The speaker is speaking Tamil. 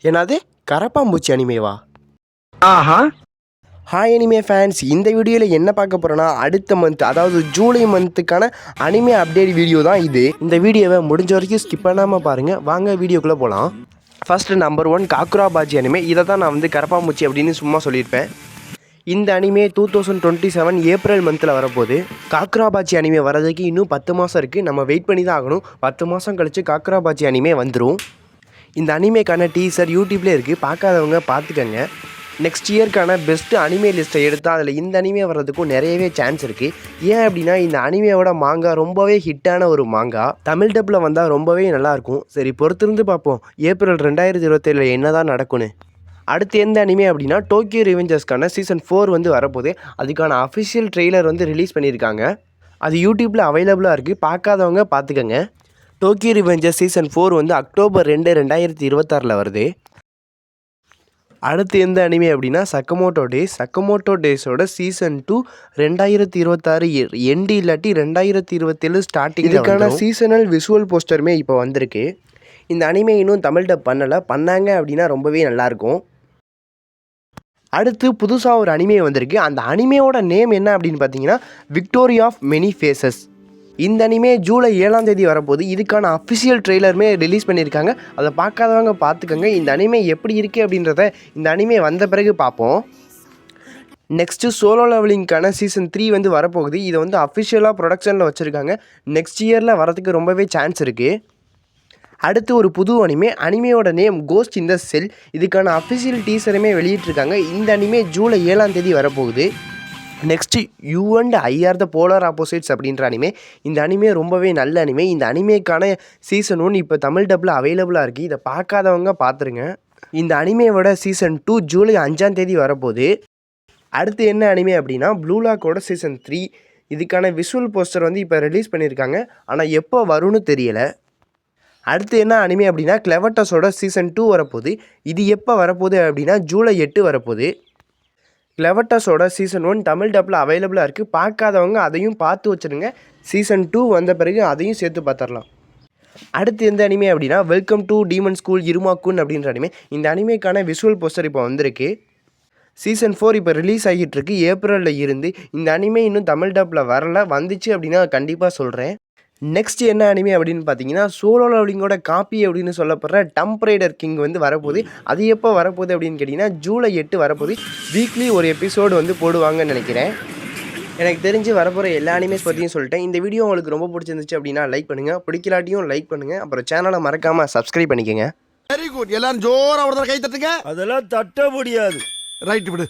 என்னது கரப்பாம்பூச்சி அனிமேவா? ஆஹா. ஹாய் அனிமே ஃபேன்ஸ், இந்த வீடியோவில் என்ன பார்க்க போகிறோன்னா அடுத்த மந்த், அதாவது ஜூலை மந்த்துக்கான அனிமே அப்டேட் வீடியோ தான் இது. இந்த வீடியோவை முடிஞ்ச வரைக்கும் ஸ்கிப் பண்ணாமல் பாருங்கள். வாங்க வீடியோக்குள்ளே போகலாம். ஃபஸ்ட்டு நம்பர் 1 காக்குராபாஜி அனிமே. இதை தான் நான் கரப்பாம்பூச்சி அப்படின்னு சும்மா சொல்லியிருப்பேன். இந்த அனிமே 2027 ஏப்ரல் மந்தில் வரப்போகுது. காக்குராபாஜி அனிமே வரதுக்கு இன்னும் 10 மாதம் இருக்குது. நம்ம வெயிட் பண்ணி தான் ஆகணும். 10 மாதம் கழித்து காக்குராபாஜி அனிமே வந்துடும். இந்த அனிமேக்கான டீசர் யூடியூப்லேயே இருக்குது, பார்க்காதவங்க பார்த்துக்கங்க. நெக்ஸ்ட் இயர்க்கான பெஸ்ட்டு அனிமே லிஸ்ட்டை எடுத்தால் அதில் இந்த அனிமே வர்றதுக்கும் நிறையவே சான்ஸ் இருக்குது. ஏன் அப்படின்னா இந்த அனிமேவோட மாங்கா ரொம்பவே ஹிட்டான ஒரு மாங்கா. தமிழ் டப்பில் வந்தால் ரொம்பவே நல்லாயிருக்கும். சரி, பொறுத்திருந்து பார்ப்போம் ஏப்ரல் 2027 என்ன தான் நடக்கும்னு. அடுத்து எந்த அனிமே அப்படின்னா டோக்கியோ ரிவெஞ்சர்ஸ்க்கான சீசன் 4 வரப்போகுது. அதுக்கான அஃபிஷியல் ட்ரெய்லர் ரிலீஸ் பண்ணியிருக்காங்க. அது யூடியூப்பில் அவைலபிளாக இருக்குது, பார்க்காதவங்க பார்த்துக்கங்க. டோக்கியோ ரிவெஞ்சர்ஸ் சீசன் 4 அக்டோபர் 2, 2026 வருது. அடுத்து எந்த அனிமே அப்படின்னா சக்கமோட்டோ டேஸ். சக்கமோட்டோ டேஸோட சீசன் 2 2026 எண்டு இல்லாட்டி 2027 ஸ்டார்டிங். இதுக்கான சீசனல் விஷுவல் போஸ்டருமே இப்போ வந்திருக்கு. இந்த அனிமே இன்னும் தமிழ் டப் பண்ணாங்க அப்படின்னா ரொம்பவே நல்லாயிருக்கும். அடுத்து புதுசாக ஒரு அனிமே வந்திருக்கு. அந்த அனிமேவோட நேம் என்ன அப்படின்னு பார்த்தீங்கன்னா விக்டோரி ஆஃப் மெனி ஃபேஸஸ். இந்த அனிமே ஜூலை 7 வரப்போகுது. இதுக்கான அஃபிஷியல் ட்ரெய்லருமே ரிலீஸ் பண்ணியிருக்காங்க. அதை பார்க்காதவங்க பார்த்துக்கோங்க. இந்த அனிமே எப்படி இருக்குது அப்படின்றத இந்த அனிமே வந்த பிறகு பார்ப்போம். நெக்ஸ்ட்டு சோலோ லெவலிங்க்கான சீசன் 3 வரப்போகுது. இதை அஃபிஷியலாக ப்ரொடக்ஷனில் வச்சுருக்காங்க. நெக்ஸ்ட் இயரில் வரதுக்கு ரொம்பவே சான்ஸ் இருக்குது. அடுத்து ஒரு புது அனிமேயோட நேம் கோஸ்ட் இன் த செல். இதுக்கான அஃபிஷியல் டீசருமே வெளியிட்டிருக்காங்க. இந்த அனிமே ஜூலை 7 வரப்போகுது. Next you and I R the polar opposites அப்படின்ற அனிமே. இந்த அனிமே ரொம்பவே நல்ல அனிமே. இந்த அனிமேக்கான சீசன் 1 இப்போ தமிழ் டப்பில் அவைலபிளாக இருக்குது. இதை பார்க்காதவங்க பார்த்துருங்க. இந்த அனிமேவோட சீசன் 2 ஜூலை 5 வரப்போகுது. அடுத்து என்ன அனிமே அப்படின்னா ப்ளூ லாக்கோட சீசன் 3. இதுக்கான விஷுவல் போஸ்டர் இப்போ ரிலீஸ் பண்ணியிருக்காங்க. ஆனால் எப்போ வரும்னு தெரியலை. அடுத்து என்ன அனிமே அப்படின்னா கிளெவர்டஸோட சீசன் 2 வரப்போகுது. இது எப்போ வரப்போகுது அப்படின்னா ஜூலை 8 வரப்போகுது. கிளெவர்டஸோட சீசன் 1 தமிழ் டப்பில் அவைலபிளாக இருக்குது, பார்க்காதவங்க அதையும் பார்த்து வச்சுருங்க. சீசன் 2 வந்த பிறகு அதையும் சேர்த்து பார்த்துடலாம். அடுத்து எந்த அனிமே அப்படின்னா வெல்கம் டு டீமன் ஸ்கூல் இருமாக்குன் அப்படின்ற அனிமே. இந்த அனிமேக்கான விஷுவல் போஸ்டர் இப்போ வந்திருக்கு. சீசன் 4 இப்போ ரிலீஸ் ஆகிட்டு இருக்கு ஏப்ரலில் இருந்து. இந்த அனிமே இன்னும் தமிழ் டப்பில் வரல, வந்துச்சு அப்படின்னா கண்டிப்பாக சொல்கிறேன். நெக்ஸ்ட் என்ன அனிமே அப்படின்னு பார்த்தீங்கன்னா சோலோ லெவலிங்கோட காப்பி அப்படின்னு சொல்லப்படுற டம்ப் ரைடர் கிங் வரப்போகுது. அது எப்போ வரப்போகுது அப்படின்னு கேட்டிங்கன்னா ஜூலை 8 வரப்போகுது. வீக்லி ஒரு எபிசோடு போடுவாங்கன்னு நினைக்கிறேன். எனக்கு தெரிஞ்சு வரப்போகிற எல்லா அனிமேஸ் பற்றியும் சொல்லிட்டேன். இந்த வீடியோ உங்களுக்கு ரொம்ப பிடிச்சிருந்துச்சு அப்படின்னா லைக் பண்ணுங்கள், பிடிக்கலாட்டியும் லைக் பண்ணுங்கள். அப்புறம் சேனலை மறக்காமல் சப்ஸ்கிரைப் பண்ணிக்கோங்க. Very good. எல்லாரும் ஜோரா ஒரு கை தட்டுங்க. அதெல்லாம் தட்ட முடியாது. ரைட் விடு.